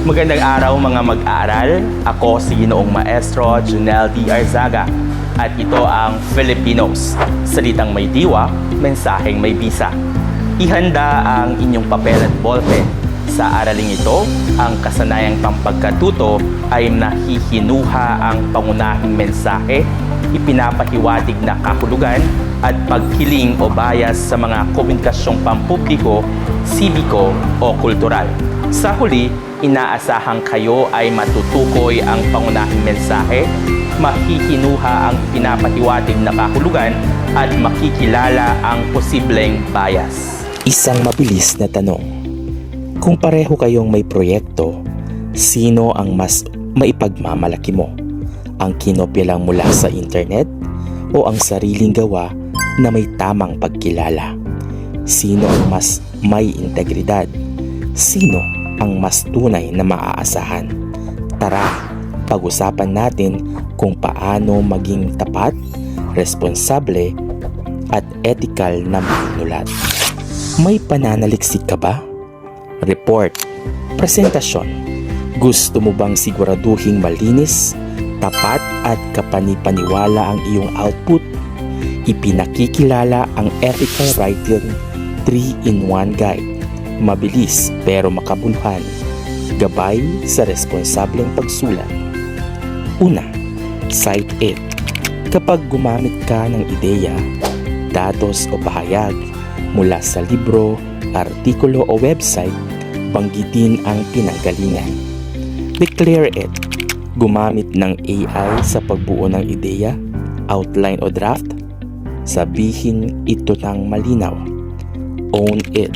Magandang araw mga mag-aaral. Ako si Ginoong Maestro Junel D. Arzaga at ito ang Filipinos. Salitang may diwa, mensaheng may bisa. Ihanda ang inyong papel at ballpen. Sa araling ito, ang kasanayang pampagkatuto ay nahihinuha ang pangunahing mensahe, ipinapahiwatig na kahulugan at paghiling o bias sa mga komunikasyong pampubliko, sibiko o kultural. Sa huli, inaasahang kayo ay matutukoy ang pangunahing mensahe, mahihinuha ang pinapahiwatig na kahulugan at makikilala ang posibleng bias. Isang mabilis na tanong. Kung pareho kayong may proyekto, sino ang mas maipagmamalaki mo? Ang kinopya lang mula sa internet o ang sariling gawa na may tamang pagkilala? Sino ang mas may integridad? Sino ang mas tunay na maaasahan? Tara, pag-usapan natin kung paano maging tapat, responsable at ethical na manunulat. May pananaliksik ka ba? Report, presentasyon. Gusto mo bang siguraduhing malinis, tapat at kapanipaniwala ang iyong output? Ipinakikilala ang Ethical Writing 3-in-1 Guide. Mabilis pero makabuluhan. Gabay sa responsableng pagsulat. Una, cite it. Kapag gumamit ka ng ideya, datos o pahayag mula sa libro, artikulo o website, banggitin ang pinanggalingan. Declare it. Gumamit ng AI sa pagbuo ng ideya, outline o draft. Sabihin ito ng malinaw. Own it.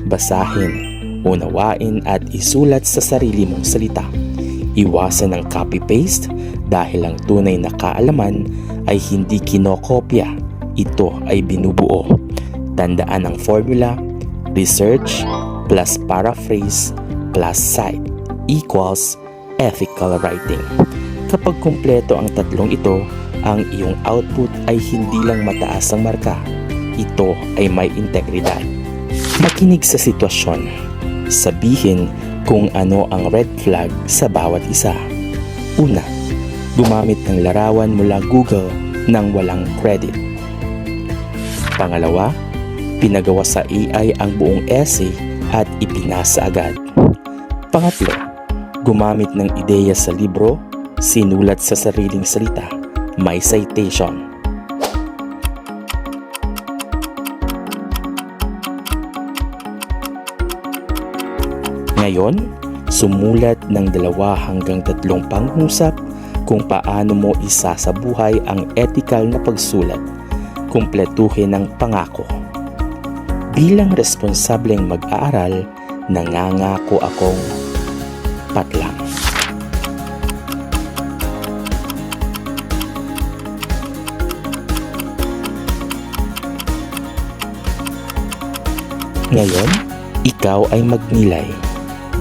Basahin, unawain at isulat sa sarili mong salita. Iwasan ng copy-paste dahil ang tunay na kaalaman ay hindi kinokopya. Ito ay binubuo. Tandaan ang formula: research plus paraphrase plus cite equals ethical writing. Kapag kumpleto ang tatlong ito, ang iyong output ay hindi lang mataas ang marka. Ito ay may integridad. Makinig sa sitwasyon. Sabihin kung ano ang red flag sa bawat isa. Una, gumamit ng larawan mula Google nang walang credit. Pangalawa, pinagawa sa AI ang buong essay at ipinasa agad. Pangatlo, gumamit ng ideya sa libro, sinulat sa sariling salita, may citation. Ngayon, sumulat ng 2 hanggang 3 pangungusap kung paano mo isasabuhay ang ethical na pagsulat. Kumpletuhin ang pangako. Bilang responsableng mag-aaral, nangangako akong patlang. Ngayon, ikaw ay magnilay.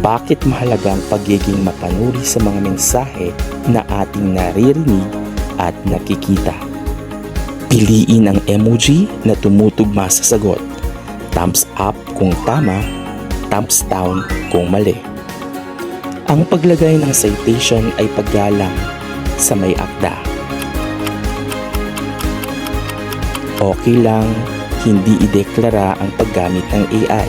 Bakit mahalaga ang pagiging mapanuri sa mga mensahe na ating naririnig at nakikita? Piliin ang emoji na tumutugma sa sagot. Thumbs up kung tama, thumbs down kung mali. Ang paglagay ng citation ay paggalang sa may akda. Okay lang hindi ideklara ang paggamit ng AI.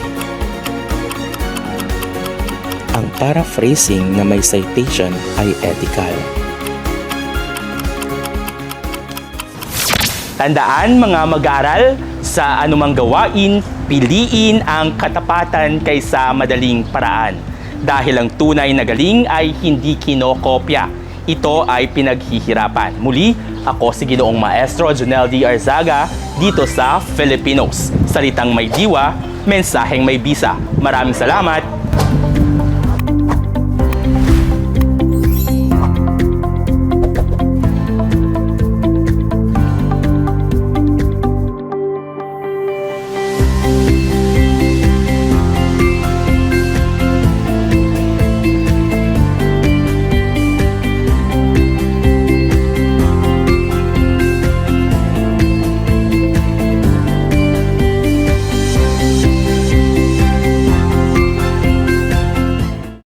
Ang paraphrasing na may citation ay ethical. Tandaan mga mag-aaral, sa anumang gawain, piliin ang katapatan kaysa madaling paraan. Dahil ang tunay na galing ay hindi kinokopya. Ito ay pinaghihirapan. Muli, ako si Ginoong Maestro Junel D. Arzaga dito sa Filipinos. Salitang may diwa, mensaheng may bisa. Maraming salamat.